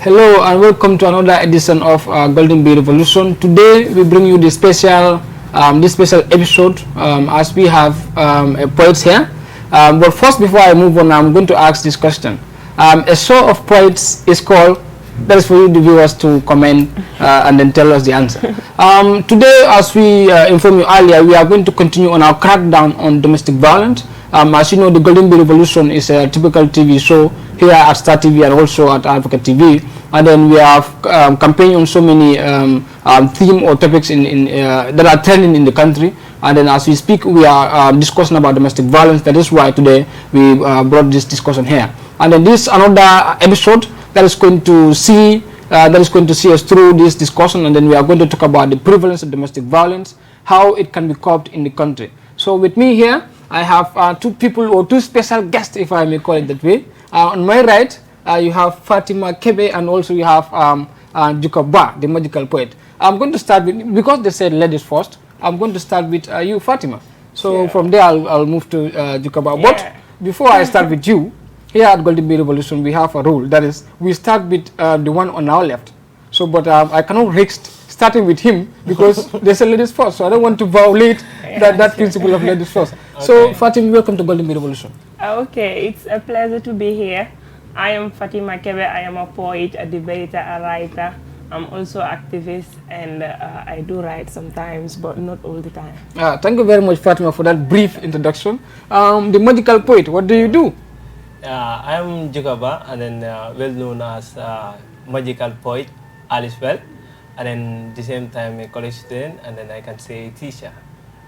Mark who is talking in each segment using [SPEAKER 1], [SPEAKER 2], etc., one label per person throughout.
[SPEAKER 1] Hello and welcome to another edition of Golden Bee Revolution. Today we bring you this special episode as we have a poet here. But first, before I move on, I'm going to ask this question. A show of poets is called. That is for you, the viewers, to comment and then tell us the answer. Today, as we informed you earlier, we are going to continue on our crackdown on domestic violence. As you know, the Golden Bee Revolution is a typical TV show here at Star TV and also at Africa TV. And then we have campaigning on so many themes or topics that are trending in the country. And then as we speak, we are discussing about domestic violence. That is why today we brought this discussion here. And then this another episode that is going to see us through this discussion. And then we are going to talk about the prevalence of domestic violence, how it can be curbed in the country. So with me here, I have two special guests, if I may call it that way. On my right, you have Fatima Kebe, and also you have Jacob Ba, the magical poet. I'm going to start with, because they said ladies first, I'm going to start with you, Fatima. So from there, I'll move to Jacob Ba. But before I start with you, here at Golden Bee Revolution, we have a rule. That is, we start with the one on our left. So, but I cannot risk starting with him because they say ladies first. So I don't want to violate that principle of ladies first. Okay. So, Fatima, welcome to Golden Bee Revolution.
[SPEAKER 2] Okay, it's a pleasure to be here. I am Fatima Kebe. I am a poet, a debater, a writer. I'm also an activist, and I do write sometimes, but not all the time.
[SPEAKER 1] Thank you very much, Fatima, for that brief introduction. The magical poet, what do you do?
[SPEAKER 3] I am Jugaba, and then well known as magical poet, Alice Well, and then at the same time a college student, and then I can say teacher.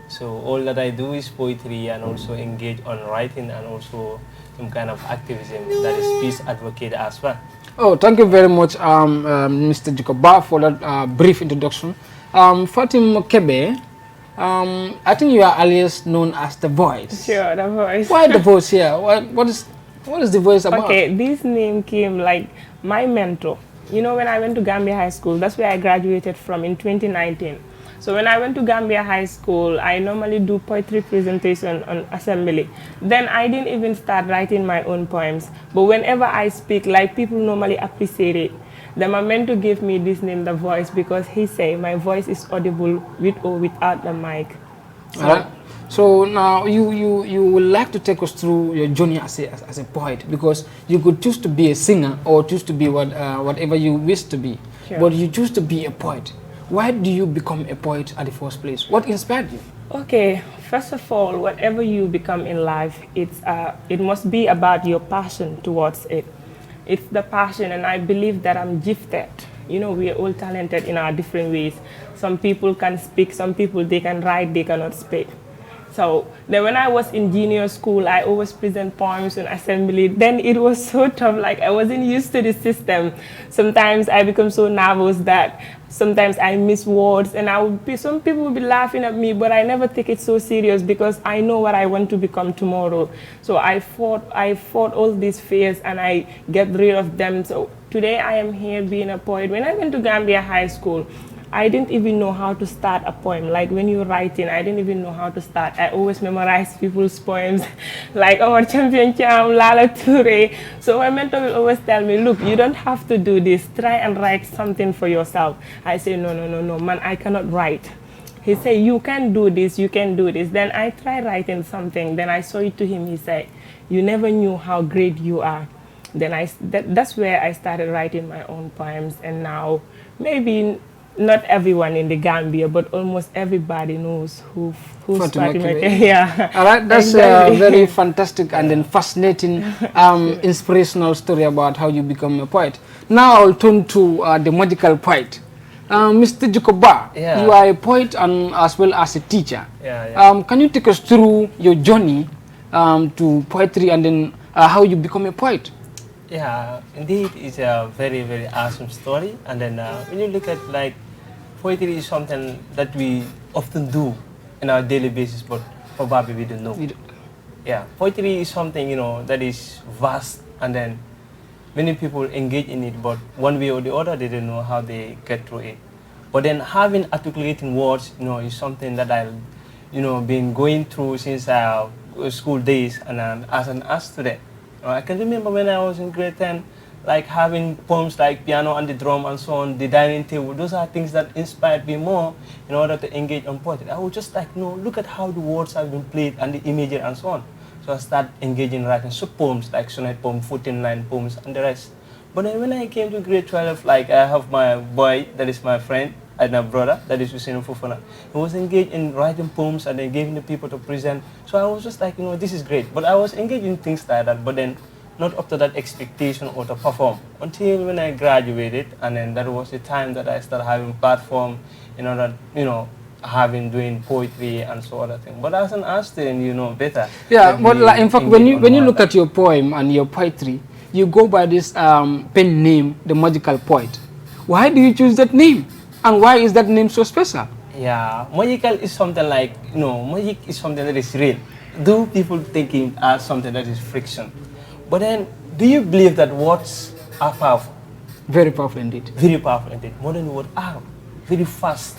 [SPEAKER 3] So all that I do is poetry and also engage on writing and also some kind of activism, that is peace advocate as well.
[SPEAKER 1] Oh, thank you very much, Mr. Jacoba, for that brief introduction. Fatima Kebe, I think you are alias known as The Voice.
[SPEAKER 2] Sure, The Voice.
[SPEAKER 1] Why The Voice here? What is The Voice about?
[SPEAKER 2] Okay, this name came like my mentor. You know, when I went to Gambia High School, that's where I graduated from in 2019. So when I went to Gambia High School, I normally do poetry presentation on assembly. Then I didn't even start writing my own poems. But whenever I speak, like, people normally appreciate it. Then my mentor gave me this name, The Voice, because he said my voice is audible with or without the mic.
[SPEAKER 1] So now you would like to take us through your journey as a poet, because you could choose to be a singer or choose to be whatever you wish to be. Sure. But you choose to be a poet. Why do you become a poet at the first place? What inspired you?
[SPEAKER 2] Okay, first of all, whatever you become in life, it must be about your passion towards it. It's the passion, and I believe that I'm gifted. You know, we are all talented in our different ways. Some people can speak, some people they can write, they cannot speak. So then when I was in junior school, I always present poems in assembly. Then it was so tough, like I wasn't used to the system. Sometimes I become so nervous that sometimes I miss words, and some people would be laughing at me, but I never take it so serious because I know what I want to become tomorrow. So I fought all these fears and I get rid of them. So today I am here being a poet. When I went to Gambia High School, I didn't even know how to start a poem. Like when you're writing, I didn't even know how to start. I always memorize people's poems, like our champion Cham, Lala Toure. So my mentor will always tell me, look, you don't have to do this. Try and write something for yourself. I say, no, man, I cannot write. He said, you can do this, you can do this. Then I tried writing something. Then I saw it to him. He said, you never knew how great you are. Then that's where I started writing my own poems. And now maybe not everyone in the Gambia, but almost everybody knows who's Fatima Kebe. Yeah.
[SPEAKER 1] All right, that's a very fantastic and then fascinating, inspirational story about how you become a poet. Now I'll turn to the magical poet. Mr. Jacoba, you are a poet and as well as a teacher. Can you take us through your journey to poetry and then how you become a poet?
[SPEAKER 3] Yeah, indeed, it's a very, very awesome story. And then when you look at like poetry is something that we often do in our daily basis, but probably we don't know. Yeah, poetry is something, you know, that is vast, and then many people engage in it, but one way or the other, they don't know how they get through it. But then having articulating words, you know, is something that I've, you know, been going through since school days and as an art student. I can remember when I was in grade 10, like having poems like Piano and the Drum and so on, The Dining Table. Those are things that inspired me more in order to engage on poetry. I would just like, look at how the words have been played and the imagery and so on. So I started engaging in writing sub-poems like sonnet poem, 14-line poems, and the rest. But then when I came to grade 12, like I have my boy, that is my friend, and my brother, that is Hussein Fofana. He was engaged in writing poems and then giving the people to present. So I was just like, this is great. But I was engaged in things like that, but then not up to that expectation or to perform. Until when I graduated, and then that was the time that I started having platform, doing poetry and so other things. But as an art student, you know better.
[SPEAKER 1] Yeah, but like, in fact, when you look at your poem and your poetry, you go by this pen name, the Magical Poet. Why do you choose that name? And why is that name so special?
[SPEAKER 3] Yeah, magical is something like, magic is something that is real. Do people thinking as something that is friction? But then, do you believe that words are powerful?
[SPEAKER 1] Very powerful indeed.
[SPEAKER 3] Very powerful indeed. More than words are. Very fast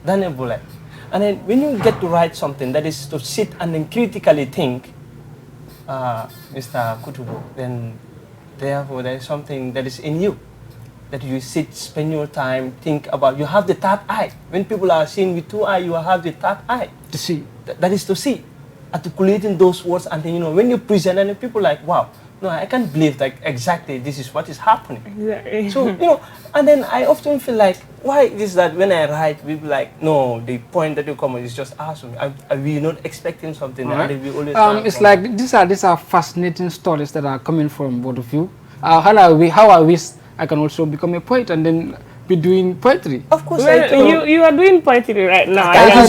[SPEAKER 3] than a bullet. And then when you get to write something that is to sit and then critically think, Mr. Kutubu, then therefore there is something that is in you. That you sit, spend your time, think about. You have the third eye. When people are seeing with two eyes, you have the third eye.
[SPEAKER 1] To see.
[SPEAKER 3] That is to see. Articulating those words, and then, when you present, and people like, wow, no, I can't believe that exactly this is what is happening.
[SPEAKER 2] Exactly.
[SPEAKER 3] So, and then I often feel like, why is that when I write, people like, no, the point that you come with is just awesome. We're not expecting something.
[SPEAKER 1] Right.
[SPEAKER 3] And we always
[SPEAKER 1] it's like these are fascinating stories that are coming from both of you. How I wish I can also become a poet and then be doing poetry.
[SPEAKER 3] Of course,
[SPEAKER 2] well, you are doing poetry right now.
[SPEAKER 1] I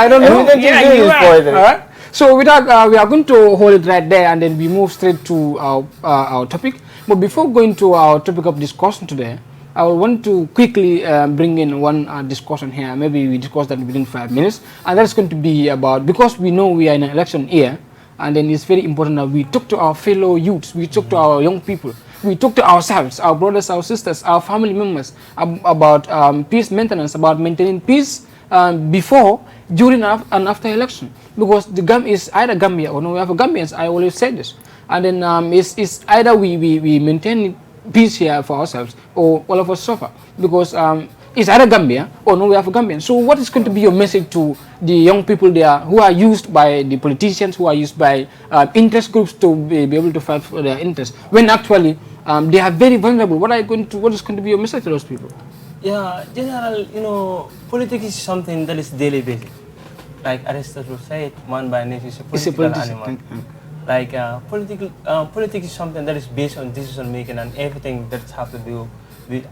[SPEAKER 1] don't know.
[SPEAKER 2] Yeah, you are.
[SPEAKER 1] Alright. So we are going to hold it right there and then we move straight to our topic. But before going to our topic of discussion today, I want to quickly bring in one discussion here. Maybe we discuss that within 5 minutes. And that's going to be about, because we know we are in an election year, and then it's very important that we talk to our fellow youths, we talk to our young people, we talk to ourselves, our brothers, our sisters, our family members about peace maintenance, about maintaining peace before, during, and after election. Because the Gambia is either Gambia or no, we have Gambians. I always say this. And then it's either we maintain peace here for ourselves or all of us suffer. Because it's either Gambia or no, we have Gambians. So what is going to be your message to the young people there who are used by the politicians, who are used by interest groups to be able to fight for their interests, when actually they are very vulnerable? What is going to be your message to those people?
[SPEAKER 3] Yeah, general, politics is something that is daily basis. Like Aristotle said, man by nature is a political animal. Like politics is something that is based on decision making and everything that has to do with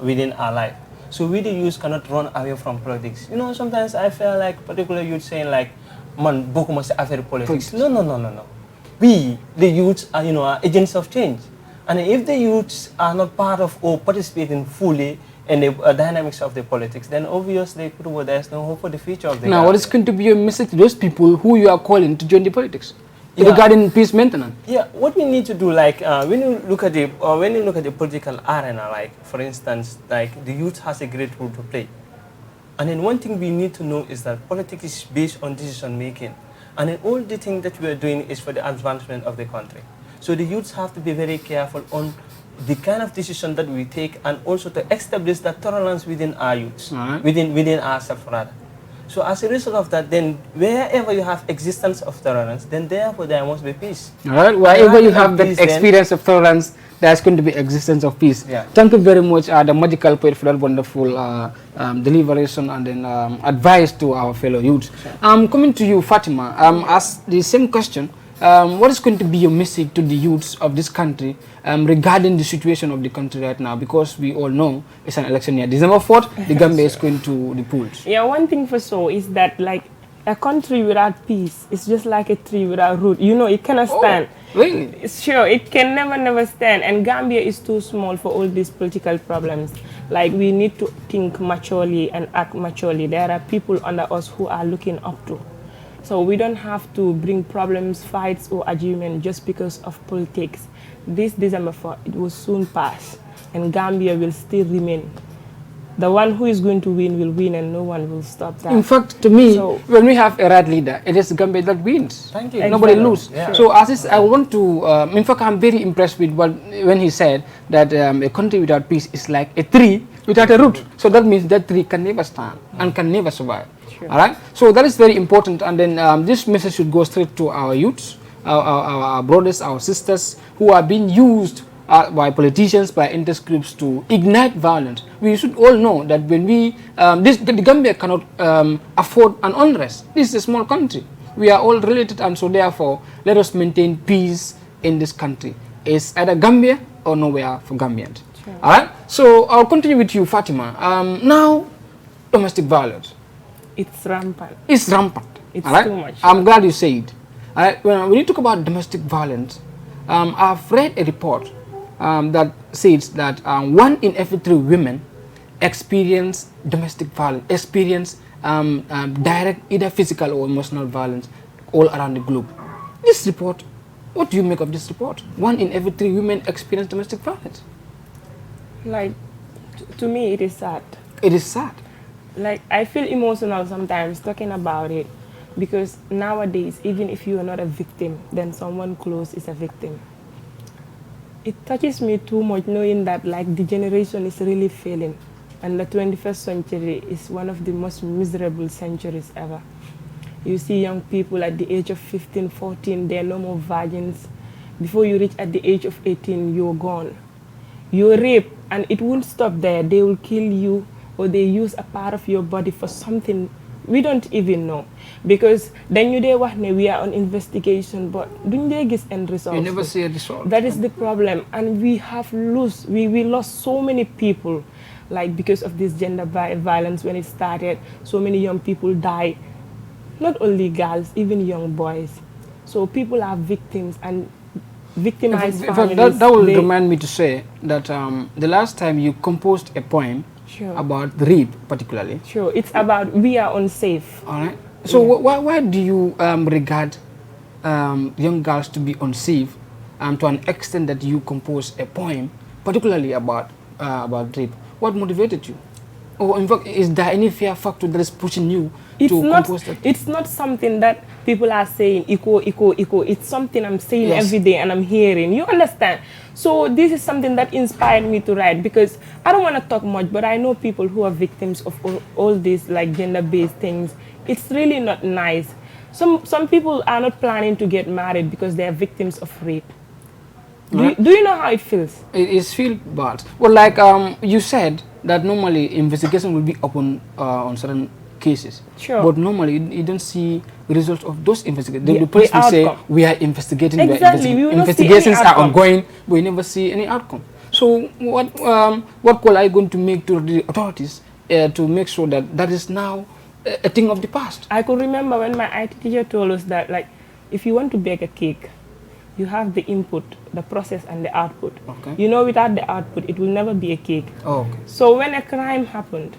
[SPEAKER 3] within our life. So we the youth cannot run away from politics. Sometimes I feel like particular youth saying like, man, boku must affair politics. No. We, the youths, are agents of change. And if the youths are not part of or participating fully in the dynamics of the politics, then obviously there's no hope for the future of the
[SPEAKER 1] Now, what is going to be your message to those people who you are calling to join the politics regarding peace maintenance?
[SPEAKER 3] Yeah, what we need to do, like when you look at the political arena, like for instance, like the youth has a great role to play. And then one thing we need to know is that politics is based on decision making, and then all the things that we are doing is for the advancement of the country. So the youths have to be very careful on the kind of decision that we take, and also to establish that tolerance within our youths, within ourselves rather. So as a result of that, then wherever you have existence of tolerance, then therefore there must be peace.
[SPEAKER 1] All right, wherever you have that experience of tolerance, there's going to be existence of peace.
[SPEAKER 3] Yeah.
[SPEAKER 1] Thank you very much, the Magical Poet, for that wonderful deliberation and then advice to our fellow youths. Coming to you, Fatima, ask the same question. What is going to be your message to the youths of this country regarding the situation of the country right now? Because we all know it's an election year. December 4th, the Gambia is going to the polls.
[SPEAKER 2] Yeah, one thing for sure is that like a country without peace is just like a tree without root. It cannot stand.
[SPEAKER 1] Really?
[SPEAKER 2] Sure, it can never stand. And Gambia is too small for all these political problems. Like we need to think maturely and act maturely. There are people under us who are looking up to. So we don't have to bring problems, fights, or argument just because of politics. This December 4th, it will soon pass, and Gambia will still remain the one who is going to win will win, and no one will stop that.
[SPEAKER 1] In fact, to me,
[SPEAKER 2] So-
[SPEAKER 1] when we have a right leader, it is Gambia that wins.
[SPEAKER 3] Thank you.
[SPEAKER 1] Nobody
[SPEAKER 2] Exactly.
[SPEAKER 1] loses.
[SPEAKER 3] Yeah.
[SPEAKER 1] So, Aziz, I want to. In fact, I'm very impressed with when he said that a country without peace is like a tree without a root. So that means that tree can never stand and can never survive.
[SPEAKER 2] Sure.
[SPEAKER 1] All right. So that is very important. And then this message should go straight to our youths, our brothers, our sisters who are being used by politicians, by interest groups to ignite violence. We should all know that when the Gambia cannot afford an unrest. This is a small country. We are all related, and so therefore, let us maintain peace in this country. It's either Gambia or nowhere for Gambians.
[SPEAKER 2] Sure.
[SPEAKER 1] All right. So I'll continue with you, Fatima. Now, domestic violence
[SPEAKER 2] It's rampant.
[SPEAKER 1] is rampant.
[SPEAKER 2] It's
[SPEAKER 1] all right?
[SPEAKER 2] too much.
[SPEAKER 1] I'm glad you said. All right. When you talk about domestic violence, I've read a report that says that 1 in every 3 women experience domestic violence, experience direct either physical or emotional violence all around the globe. This report, what do you make of this report? 1 in every 3 women experience domestic violence.
[SPEAKER 2] Like, to me, it is sad.
[SPEAKER 1] It is sad.
[SPEAKER 2] Like, I feel emotional sometimes talking about it, because nowadays, even if you are not a victim, then someone close is a victim. It touches me too much knowing that, like, the generation is really failing, and the 21st century is one of the most miserable centuries ever. You see young people at the age of 15, 14, they're no more virgins. Before you reach at the age of 18, you're gone. You're raped, and it won't stop there. They will kill you, or they use a part of your body for something we don't even know. Because then you day we are on investigation, but during they get end results.
[SPEAKER 1] You never see a result.
[SPEAKER 2] That is the problem, and we lost so many people, like, because of this gender violence. When it started, so many young people die, not only girls, even young boys. So people are victims, and victimized
[SPEAKER 1] In fact,
[SPEAKER 2] families.
[SPEAKER 1] that will remind me to say that the last time you composed a poem
[SPEAKER 2] Sure.
[SPEAKER 1] about rape, particularly.
[SPEAKER 2] Sure, it's about we are unsafe.
[SPEAKER 1] All right. So why do you regard young girls to be unsafe, to an extent that you compose a poem, particularly about rape? What motivated you? Or in fact, is there any fear factor that is pushing you to compose that?
[SPEAKER 2] It's not something that people are saying equal. It's something I'm saying
[SPEAKER 1] Yes.
[SPEAKER 2] every day and I'm hearing. You understand? So this is something that inspired me to write, because I don't want to talk much, but I know people who are victims of all these, like, gender-based things. It's really not nice. Some people are not planning to get married because they are victims of rape.
[SPEAKER 1] Right.
[SPEAKER 2] Do you know how it feels?
[SPEAKER 1] It feels bad. Well, like you said that normally investigation will be open on certain cases.
[SPEAKER 2] Sure.
[SPEAKER 1] But normally you don't see results of those investigations.
[SPEAKER 2] The
[SPEAKER 1] The police will say
[SPEAKER 2] outcome.
[SPEAKER 1] we are investigating.
[SPEAKER 2] Exactly, we will not see any
[SPEAKER 1] investigations are
[SPEAKER 2] outcome.
[SPEAKER 1] ongoing, but we never see any outcome. So what call are you going to make to the authorities to make sure that that is now a thing of the past?
[SPEAKER 2] I could remember when my IT teacher told us that, like, if you want to bake a cake, you have the input, the process, and the output.
[SPEAKER 1] Okay.
[SPEAKER 2] You know, without the output, it will never be a cake.
[SPEAKER 1] Oh, okay.
[SPEAKER 2] So when a crime happened,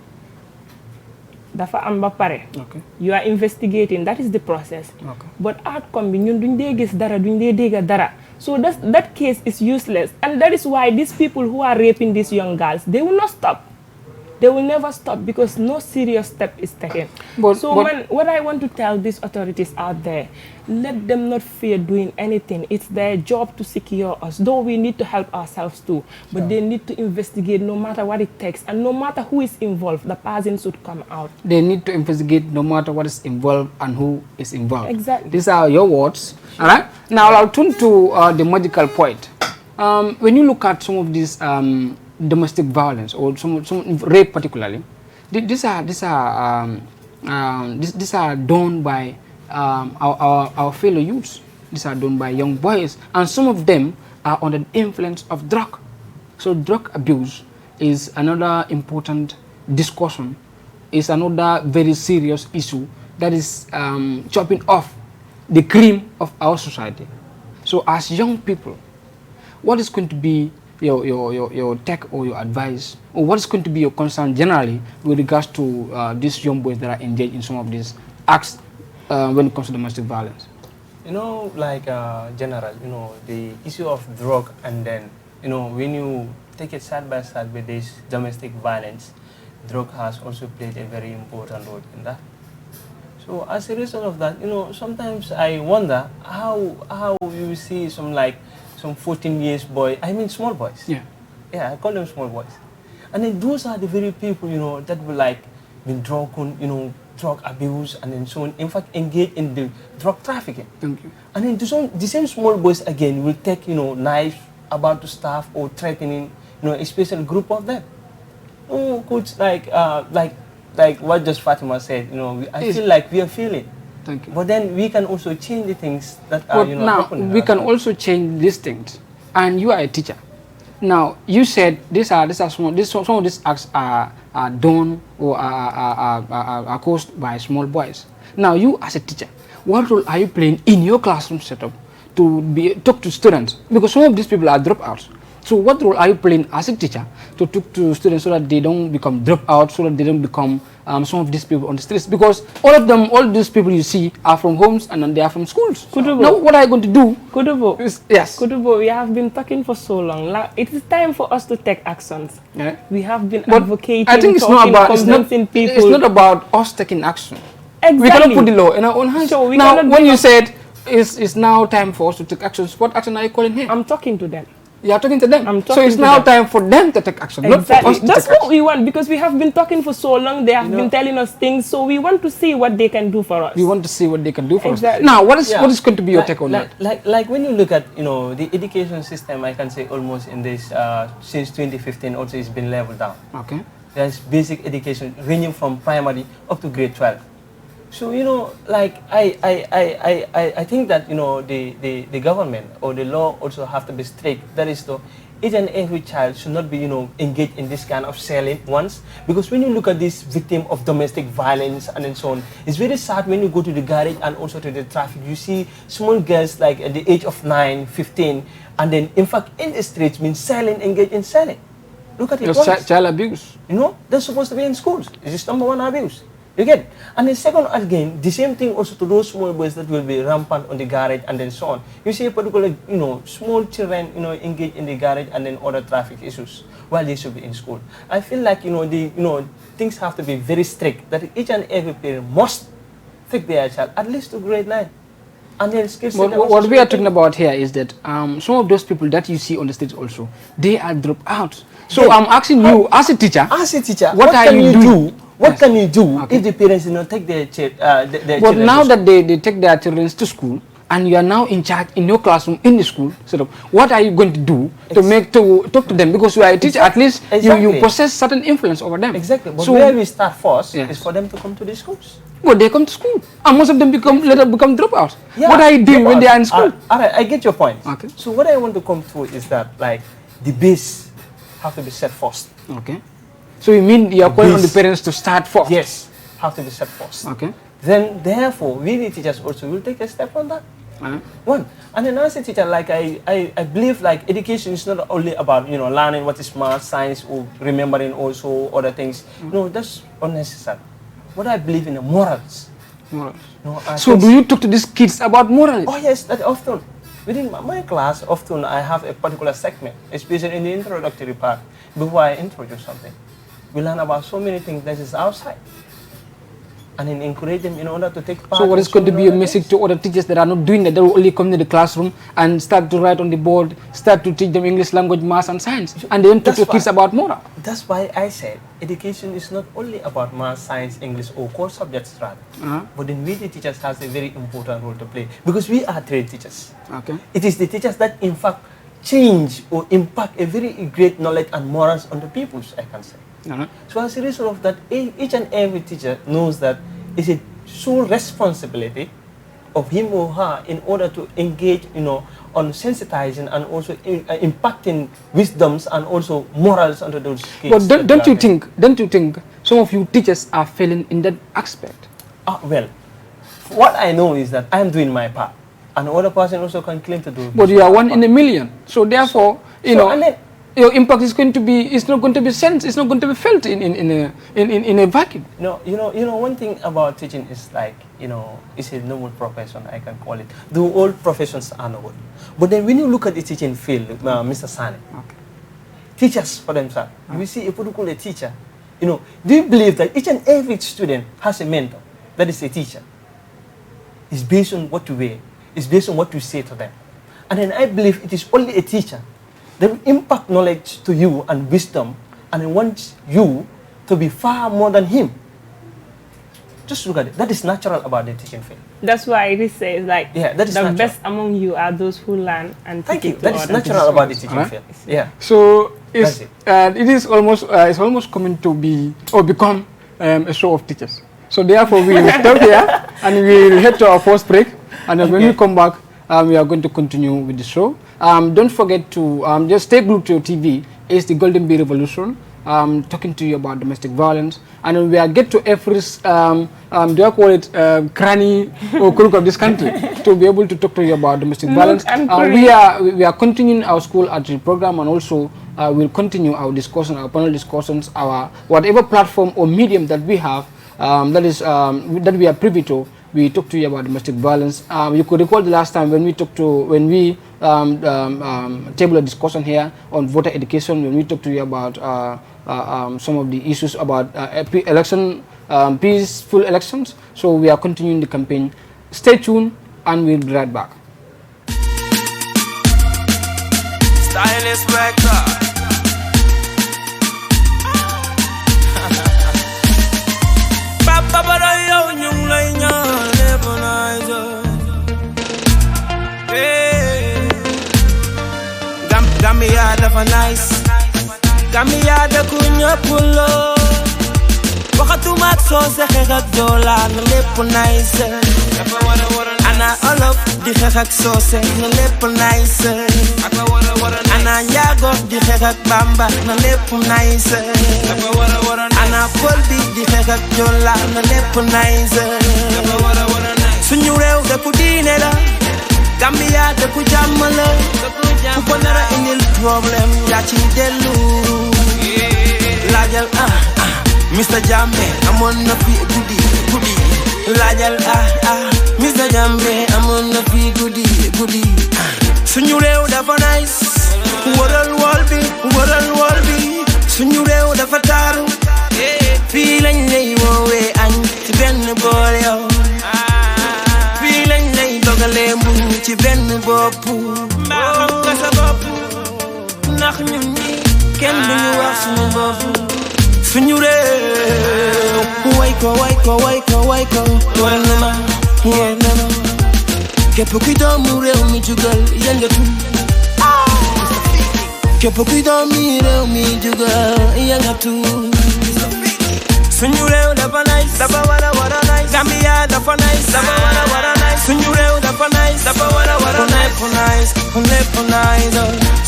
[SPEAKER 2] dafa am ba pare,
[SPEAKER 1] Okay.
[SPEAKER 2] you are investigating. That is the process.
[SPEAKER 1] Okay.
[SPEAKER 2] But outcome bi ñun duñ dee gis dara, duñ dee dégga dara. So that case is useless, and that is why these people who are raping these young girls, they will not stop. They will never stop, because no serious step is taken.
[SPEAKER 1] But-
[SPEAKER 2] So what I want to tell these authorities out there, let them not fear doing anything. It's their job to secure us, though we need to help ourselves too. But they need to investigate no matter what it takes, and no matter who is involved, the person should come out.
[SPEAKER 1] They need to investigate no matter what is involved and who is involved.
[SPEAKER 2] Exactly.
[SPEAKER 1] These are your words. All right. Now I'll turn to the medical point. When you look at some of these domestic violence or some rape, particularly, these are done by our fellow youths. These are done by young boys, and some of them are under the influence of drug. So drug abuse is another important discussion. Is another very serious issue that is chopping off the cream of our society. So as young people, what is going to be your take or your advice, or what is going to be your concern generally with regards to these young boys that are engaged in some of these acts when it comes to domestic violence?
[SPEAKER 3] You know, like general, you know, the issue of drug, and then, you know, when you take it side by side with this domestic violence, drug has also played a very important role in that. So as a result of that, sometimes I wonder how you see some 14 years boy, I mean small boys.
[SPEAKER 1] Yeah.
[SPEAKER 3] Yeah, I call them small boys. And then those are the very people, that will been drug on, drug abuse and then so on. In fact, engage in the drug trafficking.
[SPEAKER 1] Thank you.
[SPEAKER 3] And then the same small boys again will take, knives about to staff or threatening, a special group of them. Oh, could like what just Fatima said, I feel like we are feeling.
[SPEAKER 1] Thank you.
[SPEAKER 3] But then we can also change the things that are,
[SPEAKER 1] But now
[SPEAKER 3] happening.
[SPEAKER 1] we can also change these things. And you are a teacher. Now you said some of these acts are done or are caused by small boys. Now you as a teacher, what role are you playing in your classroom setup to talk to students? Because some of these people are dropouts. So what role are you playing as a teacher to talk to students so that they don't become dropouts, so that they don't become some of these people on the streets? Because all these people you see are from homes and then they are from schools.
[SPEAKER 2] Kutubo.
[SPEAKER 1] Now what are you going to do?
[SPEAKER 2] Kutubo.
[SPEAKER 1] Yes.
[SPEAKER 2] Kutubo, we have been talking for so long. It is time for us to take actions.
[SPEAKER 1] Yeah.
[SPEAKER 2] We have been
[SPEAKER 1] But
[SPEAKER 2] advocating,
[SPEAKER 1] I think it's not about
[SPEAKER 2] convincing people.
[SPEAKER 1] It's not about us taking action.
[SPEAKER 2] Exactly.
[SPEAKER 1] We cannot put the law in our own hands.
[SPEAKER 2] So we
[SPEAKER 1] now,
[SPEAKER 2] cannot
[SPEAKER 1] when
[SPEAKER 2] bring
[SPEAKER 1] you
[SPEAKER 2] up-
[SPEAKER 1] said it's now time for us to take actions, what action are you calling here?
[SPEAKER 2] I'm talking to them.
[SPEAKER 1] You are talking to them.
[SPEAKER 2] I'm
[SPEAKER 1] So
[SPEAKER 2] talking
[SPEAKER 1] it's
[SPEAKER 2] to
[SPEAKER 1] now
[SPEAKER 2] them.
[SPEAKER 1] time for them to take action, not for
[SPEAKER 2] Exactly.
[SPEAKER 1] us to
[SPEAKER 2] That's
[SPEAKER 1] take
[SPEAKER 2] what
[SPEAKER 1] action.
[SPEAKER 2] we want, because we have been talking for so long. They have been telling us things, so we want to see what they can do for us.
[SPEAKER 1] We want to see what they can do for us.
[SPEAKER 2] Exactly.
[SPEAKER 1] Now, what is
[SPEAKER 3] Yeah.
[SPEAKER 1] what is going to be your take on
[SPEAKER 3] like,
[SPEAKER 1] that?
[SPEAKER 3] Like when you look at the education system, I can say almost in this since 2015 also it's been leveled down.
[SPEAKER 1] Okay.
[SPEAKER 3] There's basic education ranging from primary up to grade 12. So like I think that the government or the law also have to be strict. That is to each and every child should not be engaged in this kind of selling once, because when you look at this victim of domestic violence and then so on, it's very sad when you go to the garage and also to the traffic. You see small girls like at the age of 9, 15, and then in fact in the streets means selling, engaged in selling. Look at it.
[SPEAKER 1] Your
[SPEAKER 3] once.
[SPEAKER 1] child abuse.
[SPEAKER 3] They're supposed to be in schools. This is number one abuse. You get it? And the second, again, the same thing also to those small boys that will be rampant on the garage and then so on. You see, particularly, small children, engage in the garage and then other traffic issues while they should be in school. I feel like, things have to be very strict, that each and every parent must take their child at least to grade 9. And then skills.
[SPEAKER 1] What we are talking about here is that some of those people that you see on the streets also, they are dropouts. So
[SPEAKER 3] Yes.
[SPEAKER 1] I'm asking you, as a teacher,
[SPEAKER 3] As a teacher,
[SPEAKER 1] what are
[SPEAKER 3] can
[SPEAKER 1] you
[SPEAKER 3] you
[SPEAKER 1] doing?
[SPEAKER 3] do? What
[SPEAKER 1] Yes.
[SPEAKER 3] can you do
[SPEAKER 1] Okay.
[SPEAKER 3] if the parents take their
[SPEAKER 1] but
[SPEAKER 3] children
[SPEAKER 1] now
[SPEAKER 3] to
[SPEAKER 1] that they take their children to school and you are now in charge in your classroom in the school setup, what are you going to do to talk to them? Because you are a teacher, at least you
[SPEAKER 3] Exactly.
[SPEAKER 1] possess certain influence over them.
[SPEAKER 3] Exactly. But
[SPEAKER 1] So,
[SPEAKER 3] where we start first
[SPEAKER 1] Yes.
[SPEAKER 3] is for them to come to the schools.
[SPEAKER 1] well, they come to school and most of them later become dropouts.
[SPEAKER 3] Yeah,
[SPEAKER 1] What are you doing when they are in school?
[SPEAKER 3] All right, I get your point.
[SPEAKER 1] Okay.
[SPEAKER 3] So what I want to come to is that the base have to be set first.
[SPEAKER 1] Okay. So you mean you are calling on the
[SPEAKER 3] This-
[SPEAKER 1] parents to start first?
[SPEAKER 3] Yes, have to be set first.
[SPEAKER 1] Okay.
[SPEAKER 3] Then therefore we the teachers also will take a step on that. One. And then as a teacher, I believe education is not only about learning what is math, science, or remembering also other things. No, that's unnecessary. What I believe in the morals.
[SPEAKER 1] Morals.
[SPEAKER 3] I
[SPEAKER 1] So
[SPEAKER 3] think-
[SPEAKER 1] do you talk to these kids about morals?
[SPEAKER 3] Oh yes, that often. Within my class, often I have a particular segment, especially in the introductory part, before I introduce something. We learn about so many things that is outside. And then encourage them in order to take part.
[SPEAKER 1] So what
[SPEAKER 3] in
[SPEAKER 1] is going to
[SPEAKER 3] so
[SPEAKER 1] be
[SPEAKER 3] many
[SPEAKER 1] a
[SPEAKER 3] other
[SPEAKER 1] message
[SPEAKER 3] things.
[SPEAKER 1] to other teachers that are not doing that? They will only come to the classroom and start to write on the board, start to teach them English language, maths and science, and they don't talk to
[SPEAKER 3] That's
[SPEAKER 1] kids
[SPEAKER 3] why-
[SPEAKER 1] about moral.
[SPEAKER 3] That's why I said education is not only about math, science, English, or core subjects rather. But then we the teachers has a very important role to play, because we are trained teachers.
[SPEAKER 1] Okay.
[SPEAKER 3] It is the teachers that in fact change or impact a very great knowledge and morals on the pupils, I can say. So as a result of that, each and every teacher knows that it's a sole responsibility of him or her in order to engage, on sensitizing and also impacting wisdoms and also morals onto those kids.
[SPEAKER 1] But
[SPEAKER 3] that
[SPEAKER 1] don't
[SPEAKER 3] they
[SPEAKER 1] you
[SPEAKER 3] are
[SPEAKER 1] think some of you teachers are failing in that aspect?
[SPEAKER 3] well, what I know is that I am doing my part, and other person also can claim to do.
[SPEAKER 1] But you are one in a million, so therefore,
[SPEAKER 3] and then,
[SPEAKER 1] your impact is going to be, it's not going to be sensed, it's not going to be felt in a vacuum.
[SPEAKER 3] one thing about teaching is it's a noble profession, I can call it. Though all professions are noble, but then when you look at the teaching field, Mr. Sane,
[SPEAKER 1] Okay.
[SPEAKER 3] teachers for themselves, you see a particular teacher, You know, do you believe that each and every student has a mentor that is a teacher? It's based on what you wear. It's based on what you say to them. And then I believe it is only a teacher that will impact knowledge to you and wisdom, and I want you to be far more than him. Just look at it. That is natural about the teaching field.
[SPEAKER 2] That's why it says like
[SPEAKER 3] Yeah, that is
[SPEAKER 2] the
[SPEAKER 3] natural.
[SPEAKER 2] best among you are those who learn and
[SPEAKER 3] Thank
[SPEAKER 2] teach
[SPEAKER 3] you.
[SPEAKER 2] it to
[SPEAKER 3] That is
[SPEAKER 2] others.
[SPEAKER 3] natural about the teaching
[SPEAKER 1] Alright.
[SPEAKER 3] field. Yeah.
[SPEAKER 1] So
[SPEAKER 3] That's
[SPEAKER 1] it is almost coming to be or become a show of teachers. So therefore we will stop here and we will head to our first break, and then when we come back we are going to continue with the show. Don't forget to just stay glued to your TV. It's the Golden Bee Revolution. Talking to you about domestic violence, and then we are get to every do I call it cranny or crook of this country to be able to talk to you about domestic violence. We are continuing our school archery program, and also we'll continue our discussion, our panel discussions, our whatever platform or medium that we have that we are privy to. We talked to you about domestic violence. You could recall the last time when we table a discussion here on voter education, when we talked to you about some of the issues about peaceful elections. So we are continuing the campaign. Stay tuned and we'll be right back.
[SPEAKER 4] Stylist record. Papa bara yo nyung lay ñaan lebonizer. Gambia dafa nice. Gambia da ku ñëpp lo. Waxatuma ak soo se xeex ak dollar na lépp nice. Ana olof di xeex ak soose na lépp nice. Ana njaago di xeex ak bamba na lépp nice. Ana pël bi di xeex ak jola na lépp nice. Suñu réew dëkku diine la. Gambia dëkku jàmm la. Ku ko nara indil problème yaa ci dellu. Laajal Mr. Jambe amoon na fi guddi laajal Mr. Jambe amoon na fi guddi suñu réew dafa nice waral wol bi suñu réew dafa taaru fii lañ lay woowee añ ci benn bool yow fii lañ lay dogalee mbuñ ci benn bopp mbaa xam nga sa bopp ndax ñun ñi kenn duñu wax suñu bopp suñu réew way ko war na ma képp kuy doomu réew mi jugal yëngatu képp kuy doomu réew mi jugal yëngatu suñu réew dafa nice dafa wara nice Gambia dafa nice dafa wara nice suñu réew dafa nice dafa wara nice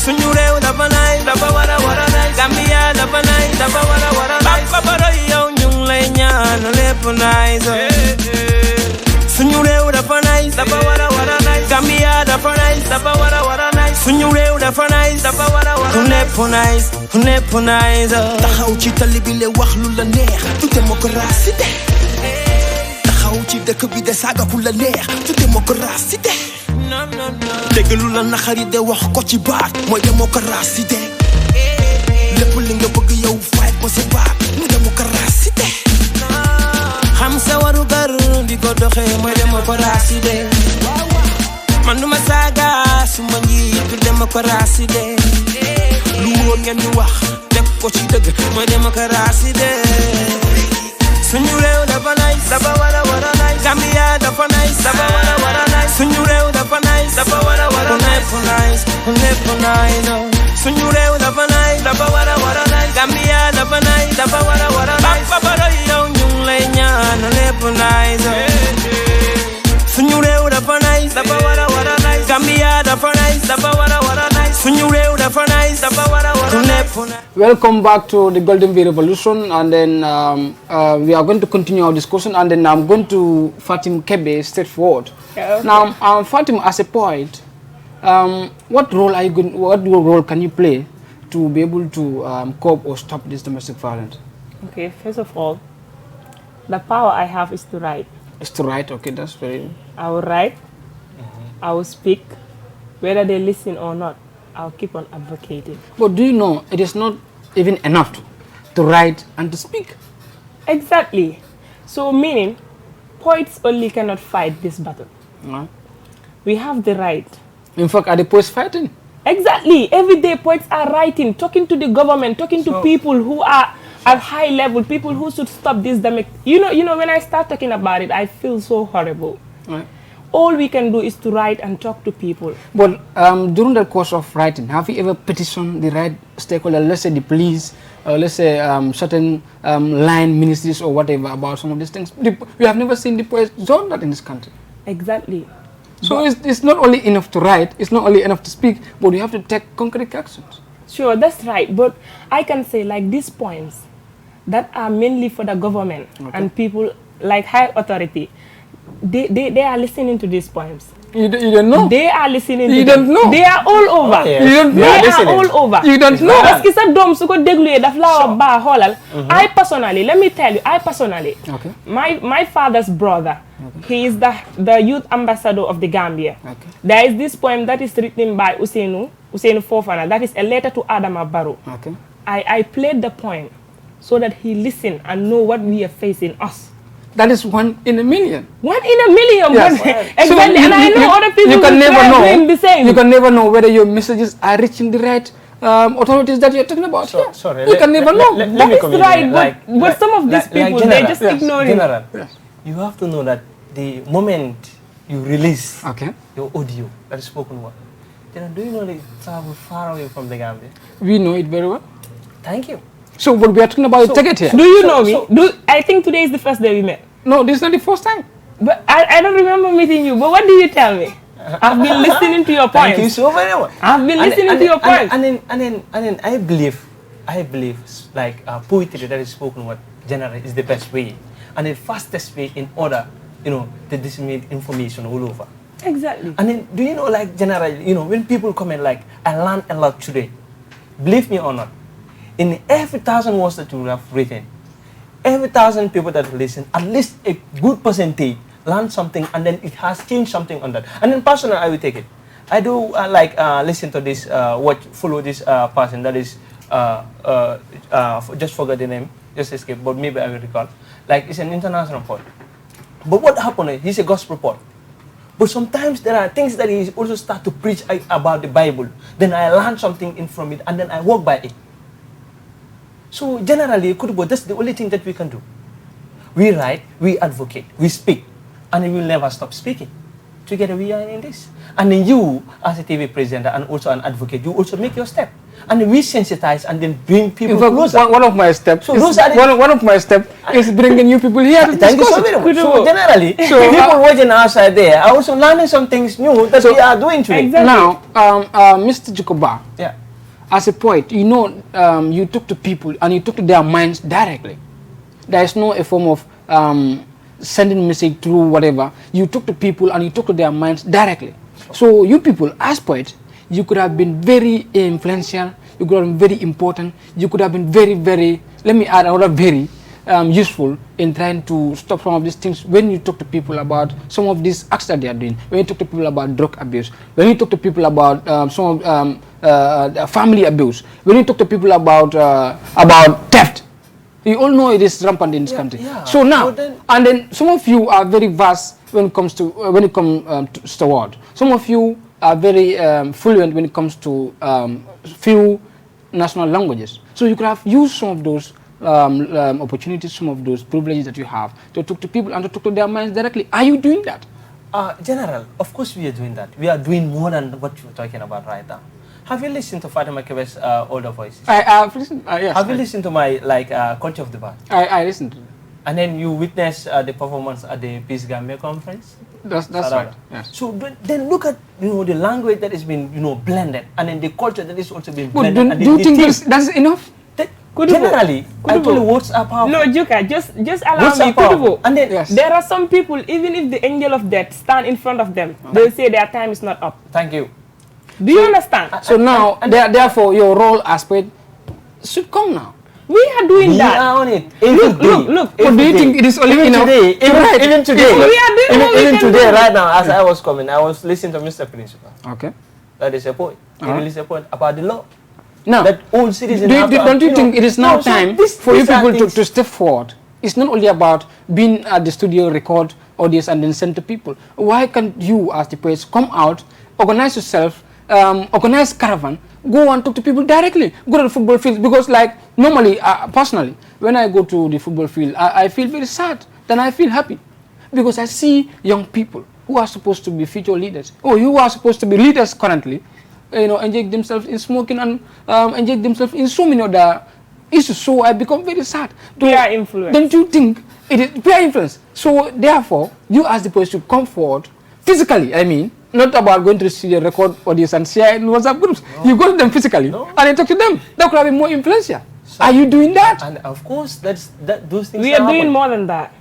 [SPEAKER 4] suñu réew dafa nice dafa wara nice Gambia dafa nice dafa wara nice papa yow ñu ngi lay ñaan lépp nice suñu réew dafa nice dafa wara nice Gambia dafa nice dafa wara nice suñu réew dafa nice dafa wara lépp nice taxaw ci tali bi le wax lu la neex du démocratie de taxaw ci dëkk bi de saaga ku la neex du démocratie de dégg lu la naxari de wax ko ci baat mooy démocratie de lépp li nga bëgg yow fight ko ci baat mooy démocratie de xam sa waru gar di ko doxee mooy démocratie de man duma saaga suma njiitu démocratie de lu wóor ngeen di wax teg ko ci dëgg mooy démocratie de suñu réew dafa nice dafa wara nice Gambia dafa nice dafa wara nice suñu réew dafa nice dafa wara nice suñu réew dafa nice dafa wara nice Gambia dafa nice dafa wara nice papa yow ñu ngi lay ñaan lépp nice suñu réew dafa nice dafa wara nice Gambia dafa nice dafa wara nice suñu réew dafa nice dafa wara nice.
[SPEAKER 1] Welcome back to the Golden Bee Revolution, and then we are going to continue our discussion, and then I'm going to Fatim Kebe straightforward.
[SPEAKER 2] Okay.
[SPEAKER 1] Now, Fatim, as a poet, what role can you play to be able to cope or stop this domestic violence?
[SPEAKER 2] Okay, first of all, the power I have is to write.
[SPEAKER 1] It's to write, okay, that's very...
[SPEAKER 2] I will write, I will speak, whether they listen or not, I'll keep on advocating.
[SPEAKER 1] But do you know, it is not even enough to to write and to speak.
[SPEAKER 2] Exactly. So meaning, poets only cannot fight this battle. We have the right.
[SPEAKER 1] In fact, are the poets fighting?
[SPEAKER 2] Exactly. Every day poets are writing, talking to the government, talking to people who are at high level, people who should stop this. You know, when I start talking about it, I feel so horrible.
[SPEAKER 1] Right.
[SPEAKER 2] All we can do is to write and talk to people.
[SPEAKER 1] But during the course of writing, have you ever petitioned the right stakeholder, let's say the police, let's say certain line ministries or whatever about some of these things? We have never seen the poets done that in this country.
[SPEAKER 2] Exactly.
[SPEAKER 1] So it's not only enough to write, it's not only enough to speak, but you have to take concrete actions.
[SPEAKER 2] Sure, that's right. But I can say like these points that are mainly for the government and people like high authority, they are listening to these poems.
[SPEAKER 1] You don't know.
[SPEAKER 2] They are listening.
[SPEAKER 1] You don't know.
[SPEAKER 2] They are all over.
[SPEAKER 3] Oh, yes.
[SPEAKER 1] You don't know.
[SPEAKER 2] They are all over.
[SPEAKER 1] You don't know.
[SPEAKER 2] Parce que sa dom su ko dégluwee daf la wax ba xoolal. I personally, let me tell you,
[SPEAKER 1] Okay.
[SPEAKER 2] my father's brother, he is the youth ambassador of the Gambia.
[SPEAKER 1] Okay.
[SPEAKER 2] There is this poem that is written by Usainu Fofana. That is a letter to Adama Barrow.
[SPEAKER 1] Okay.
[SPEAKER 2] I played the poem so that he listen and know what we are facing us.
[SPEAKER 1] That is 1 in a million.
[SPEAKER 2] 1 in a million.
[SPEAKER 1] Yes.
[SPEAKER 2] Exactly.
[SPEAKER 1] So
[SPEAKER 2] And I know other people
[SPEAKER 1] you can
[SPEAKER 2] will
[SPEAKER 1] never
[SPEAKER 2] try
[SPEAKER 1] know.
[SPEAKER 2] doing the same.
[SPEAKER 1] You can never know whether your messages are reaching the right authorities that you're talking about.
[SPEAKER 3] So, sorry,
[SPEAKER 1] you can never know.
[SPEAKER 3] Let
[SPEAKER 2] That
[SPEAKER 3] me
[SPEAKER 2] is
[SPEAKER 3] come in
[SPEAKER 2] right,
[SPEAKER 3] here.
[SPEAKER 2] but some of these people, they just ignore it.
[SPEAKER 3] General,
[SPEAKER 1] Yes.
[SPEAKER 3] you have to know that the moment you release
[SPEAKER 1] Okay.
[SPEAKER 3] your audio, that is spoken word, do you know they travel far away from the Gambia?
[SPEAKER 1] We know it very well.
[SPEAKER 3] Thank you.
[SPEAKER 1] So what we are talking about, take it here.
[SPEAKER 2] Do you know me? I think today is the first day we met.
[SPEAKER 1] No, this is not the first time.
[SPEAKER 2] But I don't remember meeting you. But what did you tell me? I've been listening to your poems.
[SPEAKER 3] Thank you so very much.
[SPEAKER 2] I've been listening to your poems.
[SPEAKER 3] And then I believe like poetry that is spoken word generally is the best way and the fastest way in order, to disseminate information all over.
[SPEAKER 2] Exactly.
[SPEAKER 3] And then do you know, like generally, when people comment like, I learned a lot today, believe me or not, in every 1,000 words that you have written, every 1,000 people that listen, at least a good percentage learn something, and then it has changed something on that. And then personally, I will take it. I do listen to this, follow this person that is, just forgot the name, just escape, but maybe I will recall. Like, it's an international poet. But what happened is, he's a gospel poet. But sometimes there are things that he also start to preach about the Bible. Then I learn something from it, and then I walk by it. So generally, that's the only thing that we can do. We write, we advocate, we speak, and we will never stop speaking. Together we are in this. And then you, as a TV presenter and also an advocate, you also make your step. And then we sensitize and then bring people
[SPEAKER 1] In fact,
[SPEAKER 3] closer.
[SPEAKER 1] one of my steps
[SPEAKER 3] So
[SPEAKER 1] is,
[SPEAKER 3] those are the-
[SPEAKER 1] one of my steps is bringing you people here to
[SPEAKER 3] Thank you
[SPEAKER 1] discuss
[SPEAKER 3] so
[SPEAKER 1] it.
[SPEAKER 3] very much. So generally, people watching outside there are also learning some things new that we are doing today.
[SPEAKER 2] Exactly.
[SPEAKER 1] Now, Mr. Jacoba,
[SPEAKER 3] Yeah.
[SPEAKER 1] as a poet, you talk to people and you talk to their minds directly. There is no a form of sending message through whatever. You talk to people and you talk to their minds directly. So you people, as poets, you could have been very influential, you could have been very important, you could have been very, very, let me add another very, useful in trying to stop some of these things when you talk to people about some of these acts that they are doing, when you talk to people about drug abuse, when you talk to people about some of family abuse, when you talk to people about theft. You all know it is rampant in this country.
[SPEAKER 3] Yeah.
[SPEAKER 1] So now,
[SPEAKER 3] So
[SPEAKER 1] and then some of you are very vast when it comes to to word. Some of you are very fluent when it comes to few national languages. So you could have used some of those opportunities, some of those privileges that you have to talk to people and to talk to their minds directly. Are you doing that?
[SPEAKER 3] General, of course we are doing that. We are doing more than what you're talking about right now. Have you listened to Fatima Kebe's older voices?
[SPEAKER 1] I have listened. Yes.
[SPEAKER 3] Have you listened to my Culture of the Bar?
[SPEAKER 1] I listened.
[SPEAKER 3] And then you witnessed the performance at the Peace Gambia conference?
[SPEAKER 1] That's right. Yes.
[SPEAKER 3] So then look at the language that has been blended, and then the culture that is also been
[SPEAKER 1] But
[SPEAKER 3] blended.
[SPEAKER 1] do you think that's enough?
[SPEAKER 3] Generally, I told you words are powerful.
[SPEAKER 2] No, Juka, just allow
[SPEAKER 3] Words
[SPEAKER 2] me.
[SPEAKER 3] are powerful. And then
[SPEAKER 1] Yes.
[SPEAKER 2] There are some people, even if the angel of death stand in front of them, they'll say their time is not up.
[SPEAKER 3] thank you.
[SPEAKER 2] Do you understand?
[SPEAKER 1] So now, therefore, your role as poet should come now.
[SPEAKER 2] We are doing
[SPEAKER 3] We
[SPEAKER 2] that.
[SPEAKER 3] are on it.
[SPEAKER 2] Look.
[SPEAKER 1] But do you think it is only
[SPEAKER 3] even
[SPEAKER 1] enough?
[SPEAKER 3] today? Even today.
[SPEAKER 2] We are doing what we
[SPEAKER 3] even
[SPEAKER 2] can
[SPEAKER 3] today,
[SPEAKER 2] do.
[SPEAKER 3] right now, as I was coming, I was listening to Mr. Principal.
[SPEAKER 1] Okay.
[SPEAKER 3] That is a poet. He
[SPEAKER 1] Alright.
[SPEAKER 3] released a poet about the law.
[SPEAKER 1] Now,
[SPEAKER 3] that all citizens have to,
[SPEAKER 1] don't you think it is now
[SPEAKER 3] No, so
[SPEAKER 1] time
[SPEAKER 3] this-
[SPEAKER 1] for you
[SPEAKER 3] these are
[SPEAKER 1] people
[SPEAKER 3] things-
[SPEAKER 1] to step forward? It's not only about being at the studio, record audios, and then send to people. Why can't you, as the poets, come out, organize yourself, organize caravan, go and talk to people directly, go to the football field? Because, like, normally, personally, when I go to the football field, I feel very sad. Then I feel happy because I see young people who are supposed to be future leaders, or who are supposed to be leaders currently, inject themselves in smoking and inject themselves in so many other issues. So I become very sad.
[SPEAKER 2] Peer influence.
[SPEAKER 1] Don't you think it is peer influence? So therefore, you as the person to come forward physically. I mean, not about going to the studio, record audios and share in WhatsApp groups. You go to them physically and then talk to them. That could have been more influential. Are you doing that?
[SPEAKER 3] And of course, those things
[SPEAKER 2] We are doing
[SPEAKER 3] happen.
[SPEAKER 2] more than that.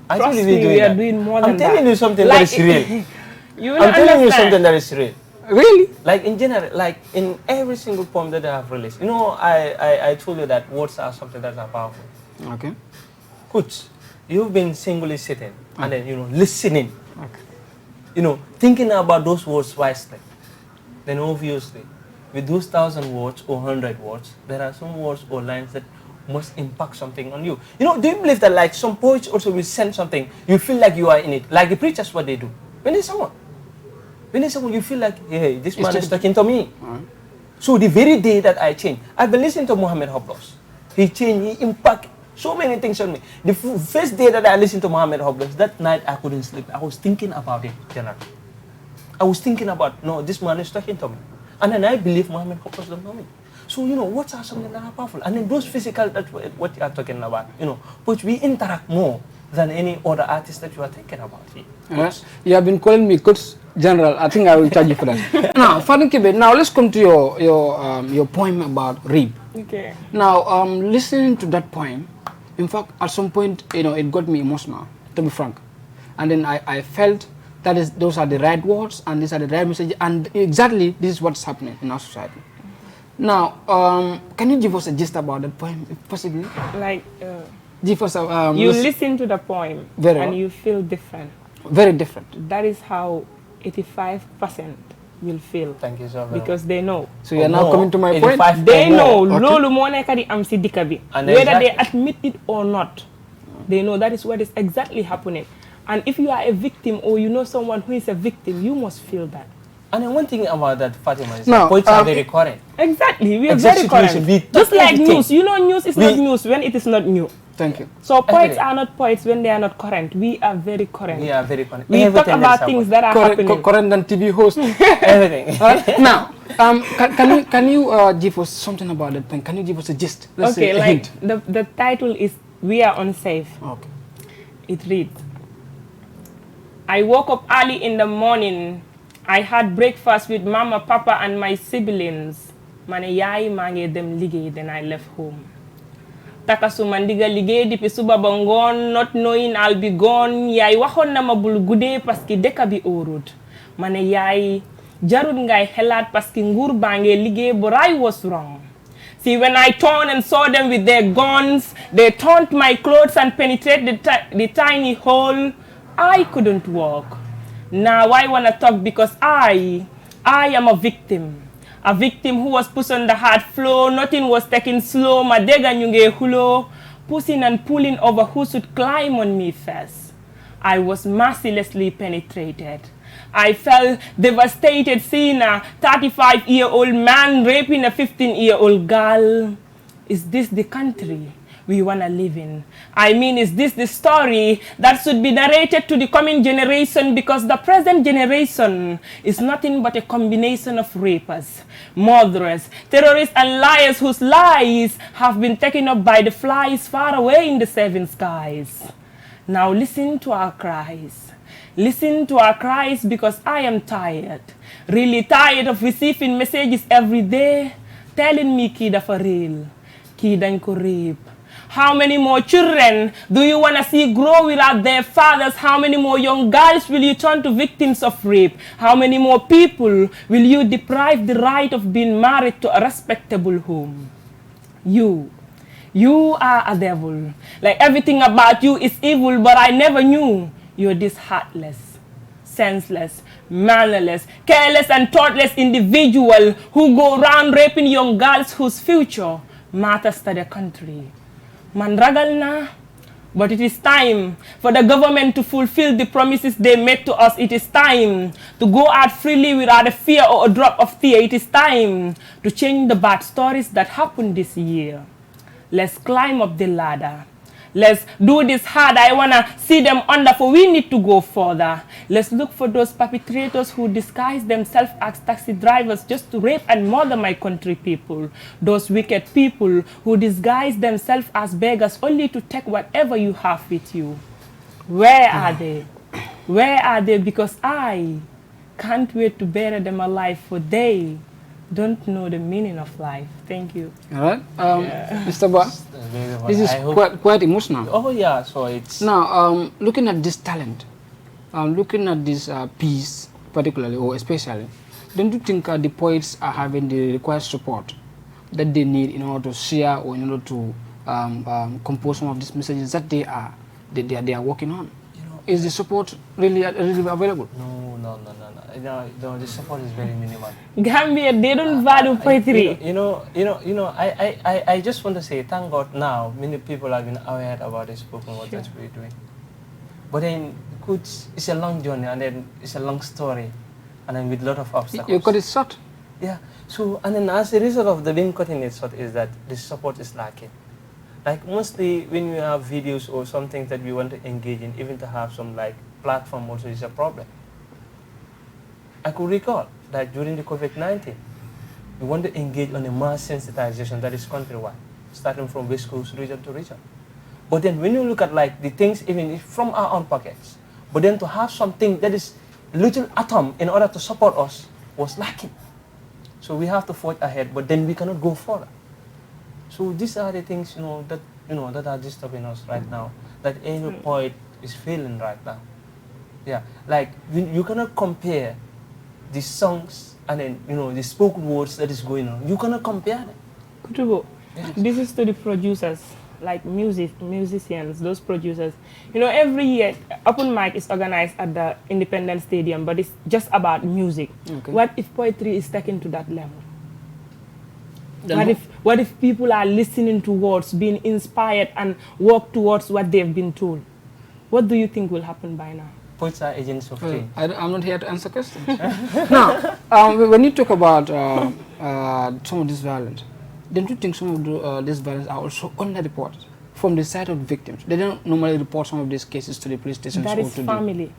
[SPEAKER 3] Actually,
[SPEAKER 2] Trust me, we are doing more than
[SPEAKER 3] I'm telling
[SPEAKER 2] that.
[SPEAKER 3] you something
[SPEAKER 2] Like,
[SPEAKER 3] that is real.
[SPEAKER 2] You will
[SPEAKER 3] I'm telling you something
[SPEAKER 2] understand.
[SPEAKER 3] that is real.
[SPEAKER 1] Really?
[SPEAKER 3] Like in general, like in every single poem that I have released, you know, I told you that words are something that are powerful.
[SPEAKER 1] Okay.
[SPEAKER 3] Good. You've been singly sitting and then, listening,
[SPEAKER 1] Okay.
[SPEAKER 3] thinking about those words wisely. Then obviously, with those 1,000 words or 100 words, there are some words or lines that must impact something on you. Do you believe that like some poets also will send something, you feel like you are in it, like the preachers, what they do. When there's someone, you feel like, hey, this man is talking to me. So the very day that I changed, I've been listening to Mohammed Hoblos. He changed, he impacted so many things on me. The first day that I listened to Mohammed Hoblos, that night I couldn't sleep. I was thinking about it, General. I was thinking about, no, this man is talking to me. And then I believe Mohammed Hoblos don't know me. So, words are something that are powerful. And then those physical, that's what you are talking about, which we interact more than any other artist that you are thinking about here.
[SPEAKER 1] Yes. You have been calling me Coach General. I think I will charge you for that. Now, Father Kibe, now let's come to your poem about rape.
[SPEAKER 2] Okay.
[SPEAKER 1] Now, listening to that poem, in fact, at some point, it got me emotional, to be frank. And then I felt that those are the right words and these are the right messages, and exactly this is what's happening in our society. Now, can you give us a gist about that poem, if possible?
[SPEAKER 2] Like,
[SPEAKER 1] Give us a...
[SPEAKER 2] you listen to the poem
[SPEAKER 1] Very
[SPEAKER 2] and
[SPEAKER 1] well.
[SPEAKER 2] you feel different.
[SPEAKER 1] Very different.
[SPEAKER 2] That is how 85% will feel.
[SPEAKER 3] Thank you so very much.
[SPEAKER 2] Because they know.
[SPEAKER 1] So you're now coming to my point?
[SPEAKER 3] 85
[SPEAKER 2] They
[SPEAKER 3] or more.
[SPEAKER 2] know
[SPEAKER 1] Okay.
[SPEAKER 2] lolu mo nekk di am si dika bi.
[SPEAKER 3] And
[SPEAKER 2] Whether they
[SPEAKER 3] exactly.
[SPEAKER 2] admit it or not, they know that is what is exactly happening. And if you are a victim or you know someone who is a victim, you must feel that.
[SPEAKER 3] And then one thing about that, Fatima, is
[SPEAKER 1] No,
[SPEAKER 3] that poets are very current.
[SPEAKER 2] Exactly, we are
[SPEAKER 3] Exact
[SPEAKER 2] very
[SPEAKER 3] situation,
[SPEAKER 2] current.
[SPEAKER 3] we
[SPEAKER 2] Just
[SPEAKER 3] talk
[SPEAKER 2] like
[SPEAKER 3] everything.
[SPEAKER 2] news, news is not news when it is not new.
[SPEAKER 1] Thank you.
[SPEAKER 2] So poets
[SPEAKER 3] Everything.
[SPEAKER 2] are not poets when they are not current. We are very current.
[SPEAKER 3] We are very current.
[SPEAKER 2] We talk
[SPEAKER 3] Everything
[SPEAKER 2] about
[SPEAKER 3] is
[SPEAKER 2] things that are happening.
[SPEAKER 1] Current than TV host.
[SPEAKER 3] Everything.
[SPEAKER 1] Now, can you give us something about that poem? Can you give us a gist? Let's say
[SPEAKER 2] Okay,
[SPEAKER 1] a
[SPEAKER 2] like
[SPEAKER 1] hint.
[SPEAKER 2] the title is We Are Unsafe.
[SPEAKER 1] Okay.
[SPEAKER 2] It reads, I woke up early in the morning. I had breakfast with mama, papa, and my siblings. Mane yaay mange dem ligay, then I left home. Takasuma ndiga ligay dipi suba ba ngoon, not knowing I'll be gone. Yaay waxoon na ma bul guddee parce que dëkk bi óorut. Mane yaay jarut ngay xelaat parce que nguur baa ngee liggéey, but I was wrong. See, when I turned and saw them with their guns, they turned my clothes and penetrated the tiny hole. I couldn't walk. Now I want to talk because I am a victim. A victim who was pushed on the hard floor. Nothing was taken slow. Madega nyunge hulo. Pushing and pulling over who should climb on me first. I was mercilessly penetrated. I felt devastated seeing a 35-year-old man raping a 15-year-old girl. Is this the country we want to live in? I mean, is this the story that should be narrated to the coming generation? Because the present generation is nothing but a combination of rapers, murderers, terrorists, and liars whose lies have been taken up by the flies far away in the seven skies. Now listen to our cries. Listen to our cries because I am tired. Really tired of receiving messages every day telling me ki dafa real, ki dañ ko rape. How many more children do you want to see grow without their fathers? How many more young girls will you turn to victims of rape? How many more people will you deprive the right of being married to a respectable home? You are a devil. Like everything about you is evil, but I never knew you're this heartless, senseless, mannerless, careless and thoughtless individual who go around raping young girls whose future matters to the country. Man ragal na, but it is time for the government to fulfill the promises they made to us. It is time to go out freely without a fear or a drop of fear. It is time to change the bad stories that happened this year. Let's climb up the ladder. Let's do this hard. I want to see them under, for we need to go further. Let's look for those perpetrators who disguise themselves as taxi drivers just to rape and murder my country people. Those wicked people who disguise themselves as beggars only to take whatever you have with you. Where are they? Where are they? Because I can't wait to bury them alive, for they don't know the meaning of life. Thank you.
[SPEAKER 1] All right, Mr. Ba, this is quite emotional.
[SPEAKER 3] Oh yeah, so it's
[SPEAKER 1] Now, looking at this talent, looking at this piece particularly or especially, don't you think the poets are having the required support that they need in order to share or in order to compose some of these messages that they are working on? Is the support really available?
[SPEAKER 3] No, the support is very minimal.
[SPEAKER 2] Gambia, they don't value poetry.
[SPEAKER 3] I just want to say, thank God now, many people have been aware about the spoken word that we're doing. But then, it's a long journey, and then it's a long story, and then with a lot of obstacles.
[SPEAKER 1] You cut it short.
[SPEAKER 3] Yeah. So, and then as a result of the being cutting it short is that the support is lacking. Like mostly when we have videos or something that we want to engage in, even to have some like platform also is a problem. I could recall that during the COVID-19, we want to engage on a mass sensitization that is countrywide, starting from West Coast region to region. But then when you look at like the things even from our own pockets, but then to have something that is little atom in order to support us was lacking. So we have to forge ahead, but then we cannot go further. So these are the things that are disturbing us right now. That any poet is feeling right now. Yeah, like you cannot compare the songs and then the spoken words that is going on. You cannot compare them.
[SPEAKER 2] Kutubo,
[SPEAKER 3] Yes.
[SPEAKER 2] this is to the producers, like musicians, those producers. Every year, open mic is organized at the Independence Stadium, but it's just about music.
[SPEAKER 1] Okay.
[SPEAKER 2] What if poetry is taken to that level?
[SPEAKER 1] Then
[SPEAKER 2] What if people are listening to words, being inspired and work towards what they've been told? What do you think will happen by now?
[SPEAKER 3] Poets are agents of change.
[SPEAKER 1] I'm not here to answer questions. Now, when you talk about some of this violence, don't you think some of this violence are also underreported from the side of the victims? They don't normally report some of these cases to the police stations.
[SPEAKER 2] That
[SPEAKER 1] or
[SPEAKER 2] is
[SPEAKER 1] to
[SPEAKER 2] family.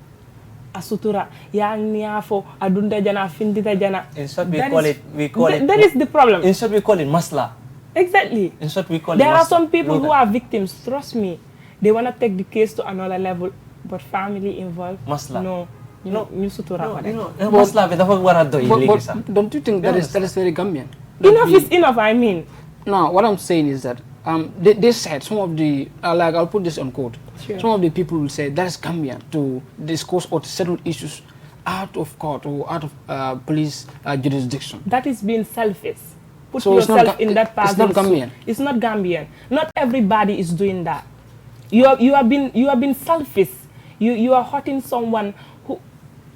[SPEAKER 2] Asutura, yang niafo, adunda jana, findita jana.
[SPEAKER 3] In short, we
[SPEAKER 2] That
[SPEAKER 3] call
[SPEAKER 2] is-
[SPEAKER 3] it.
[SPEAKER 2] That is the problem.
[SPEAKER 3] In short, we call it masla.
[SPEAKER 2] Exactly.
[SPEAKER 3] In short, we call it.
[SPEAKER 2] There are
[SPEAKER 3] masla.
[SPEAKER 2] some people
[SPEAKER 3] Look
[SPEAKER 2] who
[SPEAKER 3] at
[SPEAKER 2] are victims, trust me. They want to take the case to another level, but family involved.
[SPEAKER 3] Masla.
[SPEAKER 2] No.
[SPEAKER 3] No.
[SPEAKER 2] You sutura ko deh.
[SPEAKER 3] masla bi dafa war a doy léegi sax.
[SPEAKER 1] But don't you think that is very Gambian?
[SPEAKER 2] Enough is enough, I mean.
[SPEAKER 1] Now, what I'm saying is that they said some of the like I'll put this on quote.
[SPEAKER 2] Sure.
[SPEAKER 1] Some of the people will say that is Gambian to discuss or to settle issues out of court or out of police jurisdiction.
[SPEAKER 2] That is being selfish. Put
[SPEAKER 1] So it's not
[SPEAKER 2] yourself in that
[SPEAKER 1] it's not
[SPEAKER 2] person's shoe.
[SPEAKER 1] Gambian.
[SPEAKER 2] It's not Gambian. Not everybody is doing that. You have been selfish. You are hurting someone who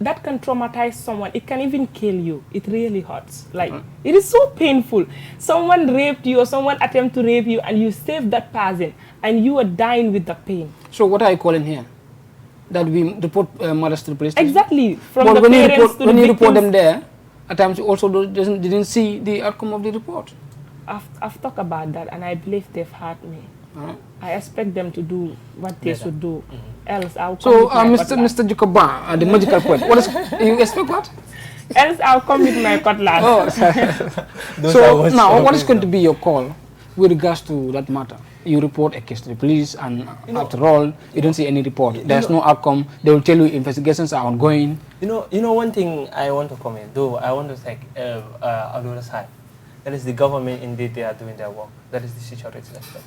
[SPEAKER 2] that can traumatize someone. It can even kill you. It really hurts. Like it is so painful. Someone raped you or someone attempt to rape you and you save that person and you are dying with the pain.
[SPEAKER 1] So what are you calling here? That we report mothers to the police station?
[SPEAKER 2] Exactly. From
[SPEAKER 1] But
[SPEAKER 2] the
[SPEAKER 1] when
[SPEAKER 2] parents to
[SPEAKER 1] when
[SPEAKER 2] the
[SPEAKER 1] you report
[SPEAKER 2] victims.
[SPEAKER 1] them there, at times you also didn't see the outcome of the report.
[SPEAKER 2] I've talked about that and I believe they've hurt me.
[SPEAKER 1] Alright.
[SPEAKER 2] I expect them to do what they should do. Else I'll come
[SPEAKER 1] So,
[SPEAKER 2] with my cutlass.
[SPEAKER 1] Mr. Jacoba, the magical poet, what is you expect what?
[SPEAKER 2] Else I'll come with my cutlass.
[SPEAKER 1] Oh,
[SPEAKER 3] Those are
[SPEAKER 1] so
[SPEAKER 3] what's
[SPEAKER 1] now,
[SPEAKER 3] so
[SPEAKER 1] what is going
[SPEAKER 3] good.
[SPEAKER 1] to be your call with regards to that matter? You report a case to the police, and after all, you don't see any report. There's no outcome. They will tell you investigations are ongoing.
[SPEAKER 3] You know one thing I want to comment, though I want to thank Abdullah Sahib. That is the government, indeed they are doing their work. That is the security sector.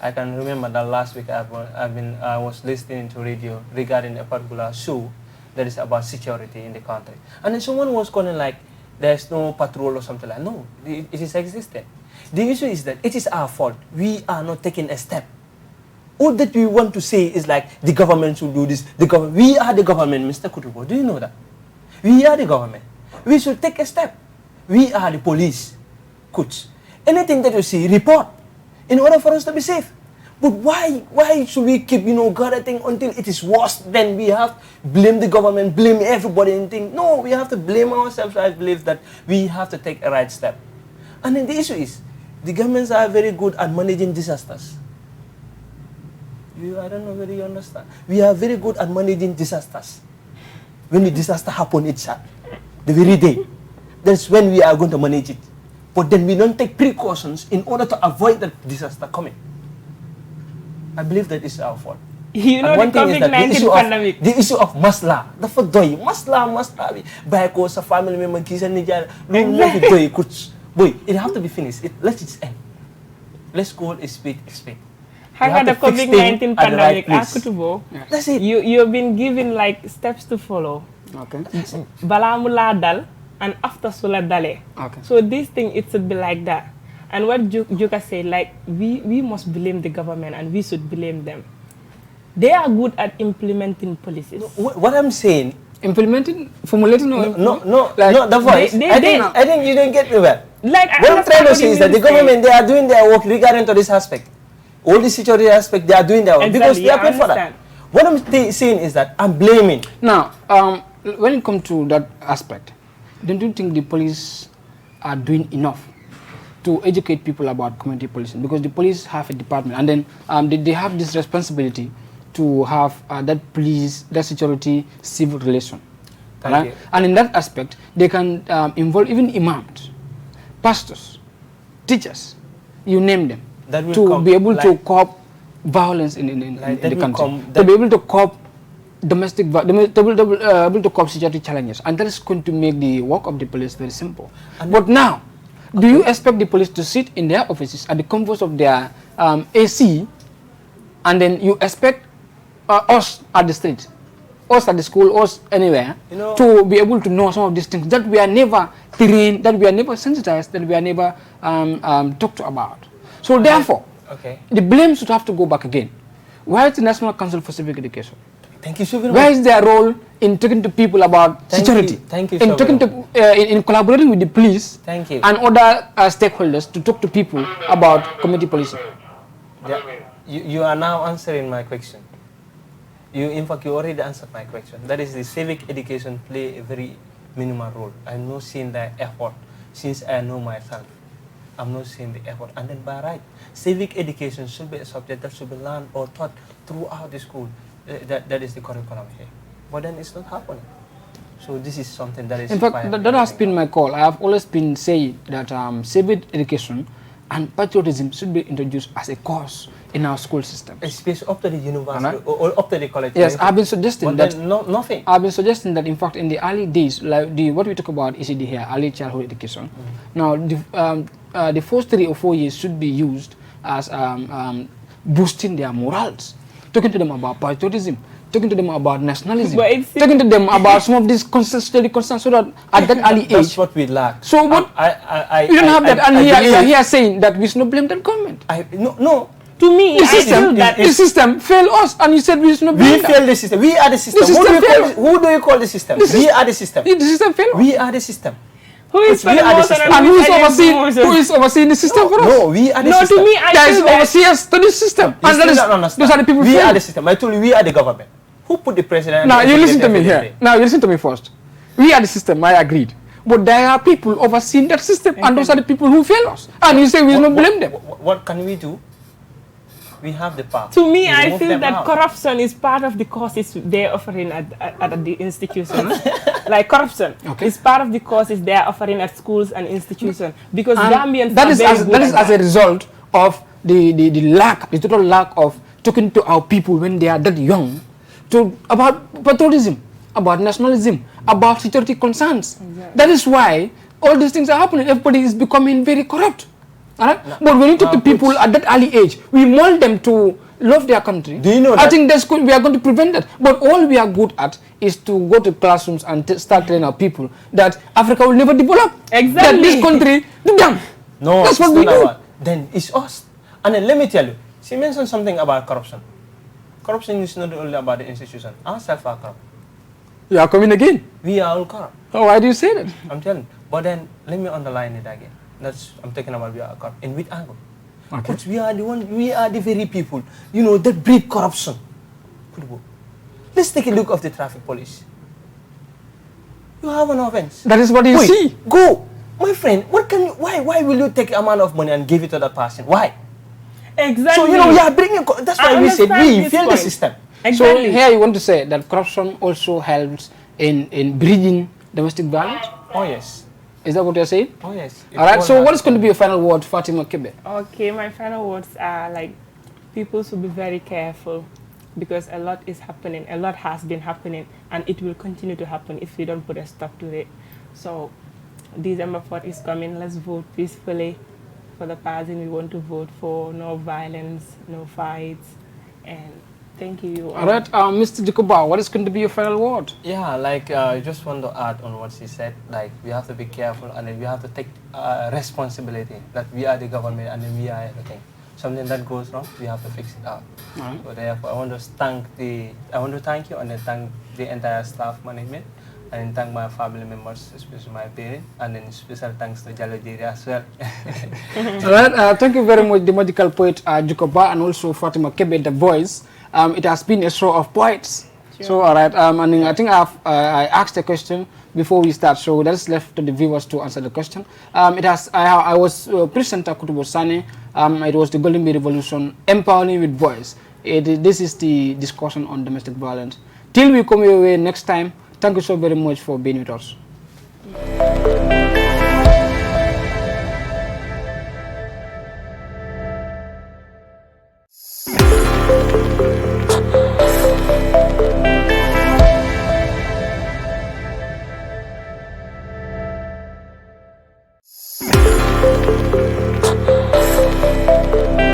[SPEAKER 3] I can remember that last week I was listening to radio regarding a particular show that is about security in the country. And then someone was calling like, there's no patrol or something like that. No, it is existing. The issue is that it is our fault. We are not taking a step. All that we want to say is like the government should do this. The government, we are the government, Mr. Kutubo. Do you know that? We are the government. We should take a step. We are the police. Coach, anything that you see, report in order for us to be safe. But why should we keep, guarding until it is worse? Then we have blame the government, blame everybody and think, no, we have to blame ourselves. I believe that we have to take a right step. And then the issue is, the governments are very good at managing disasters. I don't know whether you understand. We are very good at managing disasters. When the disaster happens, it's the very day. That's when we are going to manage it. But then we don't take precautions in order to avoid that disaster coming. I believe that is our fault.
[SPEAKER 2] You know, the COVID-19 pandemic.
[SPEAKER 3] The issue of masla. The doy. Masla. By cause of family member, kids and Niger. Boy, it have to be finished. Let it end. Let's call a spade a spade.
[SPEAKER 2] How about the COVID-19 pandemic?
[SPEAKER 3] That's it.
[SPEAKER 2] You've been given like steps to follow.
[SPEAKER 1] Okay.
[SPEAKER 2] Balamula dal and after sula dale.
[SPEAKER 1] Okay.
[SPEAKER 2] So this thing, it should be like that. And what Joka said, like we must blame the government and we should blame them. They are good at implementing policies.
[SPEAKER 3] What I'm saying,
[SPEAKER 1] implementing, formulating,
[SPEAKER 3] no, the voice.
[SPEAKER 2] I
[SPEAKER 3] think you don't get me well.
[SPEAKER 2] Like,
[SPEAKER 3] what I'm trying to say is that the government, they are doing their work regarding to this aspect. All the security aspect, they are doing their work because they are paid for that. What I'm saying is that I'm blaming.
[SPEAKER 1] Now, when it comes to that aspect, don't you think the police are doing enough to educate people about community policing? Because the police have a department, and then they have this responsibility to have that police, that security, civil relation.
[SPEAKER 3] Thank you.
[SPEAKER 1] And in that aspect, they can involve even imams, pastors, teachers, you name them, to be able to curb violence in the country, to be able to curb domestic, able to curb security challenges, and that is going to make the work of the police very simple. But now, do you expect the police to sit in their offices at the comfort of their AC, and then you expect us at the street, us at the school, us anywhere, to be able to know some of these things that we are never trained, that we are never sensitized, that we are never talked about? So therefore, the blame should have to go back again. Where is the National Council for Civic Education?
[SPEAKER 3] Thank you so very much.
[SPEAKER 1] Where is their role in talking to people about security?
[SPEAKER 3] Thank you.
[SPEAKER 1] In talking to, in collaborating with the police
[SPEAKER 3] and
[SPEAKER 1] other stakeholders to talk to people about community policing.
[SPEAKER 3] Yeah. You are now answering my question. In fact, you already answered my question. That is, the civic education play a very minimal role. I'm not seeing the effort since I know myself. I'm not seeing the effort. And then by right, civic education should be a subject that should be learned or taught throughout the school. That is the curriculum here. But then it's not happening. So this is something that is...
[SPEAKER 1] In fact, that has been my call. I have always been saying that civic education and patriotism should be introduced as a course in our school system.
[SPEAKER 3] Especially up to the university or up to the college.
[SPEAKER 1] Yes, I've been suggesting that...
[SPEAKER 3] nothing.
[SPEAKER 1] I've been suggesting that, in fact, in the early days, like what we talk about ECD here, early childhood education, now the first 3 or 4 years should be used as boosting their morals, talking to them about patriotism, talking to them about nationalism, talking to them about some of these concerns, so that at that early age...
[SPEAKER 3] That's what we lack.
[SPEAKER 1] So what... you don't have that, and you are here saying that we should not blame that government.
[SPEAKER 3] No.
[SPEAKER 2] To me,
[SPEAKER 1] the system failed us, and you said we should not blame
[SPEAKER 3] that. We failed the system. We are the system. Who do you call the system? We are the system.
[SPEAKER 1] The system failed.
[SPEAKER 3] We are the system.
[SPEAKER 2] Who is
[SPEAKER 1] who is overseeing the system for us?
[SPEAKER 3] No, we are the system.
[SPEAKER 2] To me,
[SPEAKER 1] there is overseers to this system.
[SPEAKER 3] And those are the people. We are the system. I told you, we are the government. Who put the president?
[SPEAKER 1] Now you listen to me here. Now you listen to me first. We are the system. I agreed. But there are people overseeing that system, and those are the people who fail us. And you say we should not blame them.
[SPEAKER 3] What can we do? We have the power.
[SPEAKER 2] To me, I feel that corruption is part of the courses they're offering at the institutions. Like corruption is part of the courses they're offering at schools and institutions. Because Gambians
[SPEAKER 1] that is as a result of the total lack of talking to our people when they are that young about patriotism, about nationalism, about security concerns. Exactly. That is why all these things are happening. Everybody is becoming very corrupt. But when you talk to people at that early age, we mold them to love their country.
[SPEAKER 3] Do you know that?
[SPEAKER 1] I think we are going to prevent that. But all we are good at is to go to classrooms and start telling our people that Africa will never develop.
[SPEAKER 2] Exactly.
[SPEAKER 1] That this country,
[SPEAKER 3] no,
[SPEAKER 1] that's what we do.
[SPEAKER 3] Then it's us. And then let me tell you, She mentioned something about corruption. Corruption is not only about the institution. Ourselves are corrupt.
[SPEAKER 1] You are coming again.
[SPEAKER 3] We are all corrupt.
[SPEAKER 1] Oh, why do you say that?
[SPEAKER 3] I'm telling you. But then, let me underline it again. I'm talking about we are corrupt. In which angle?
[SPEAKER 1] Okay.
[SPEAKER 3] But we are the very people, that breed corruption. Let's take a look of the traffic police. You have an offense.
[SPEAKER 1] That is what you see.
[SPEAKER 3] Go. My friend, why will you take amount of money and give it to that person? Why?
[SPEAKER 2] Exactly.
[SPEAKER 3] So, bringing, that's why we said we fail the system.
[SPEAKER 2] Exactly.
[SPEAKER 1] So here you want to say that corruption also helps in breeding domestic violence?
[SPEAKER 3] Oh, yes.
[SPEAKER 1] Is that what you're saying?
[SPEAKER 3] Oh, yes.
[SPEAKER 1] All right, so what is going to be your final word, Fatima Kebe?
[SPEAKER 2] Okay, my final words are like, people should be very careful because a lot is happening, a lot has been happening, and it will continue to happen if we don't put a stop to it. So, December 4th is coming, let's vote peacefully for the person we want to vote for, no violence, no fights, and thank you.
[SPEAKER 1] All right, Mr. Jacoba, what is going to be your final word?
[SPEAKER 3] Yeah, like I just want to add on what she said. Like we have to be careful, and then we have to take responsibility that we are the government and then we are everything. Something that goes wrong, we have to fix it out.
[SPEAKER 1] Right.
[SPEAKER 3] So therefore, I want to thank you and then thank the entire staff management, and then thank my family members, especially my parents, and then special thanks to Jallo Jiri as well.
[SPEAKER 1] All right, thank you very much, the magical poet Jacoba, and also Fatima Kebe, the voice. It has been a show of poets. Sure. So, all right, and I think I asked a question before we start, so that's left to the viewers to answer the question. I was presenter Kutubo Sane. It was the Golden Bee Revolution, empowering with voice. This is the discussion on domestic violence. Till we come your way next time, thank you so very much for being with us.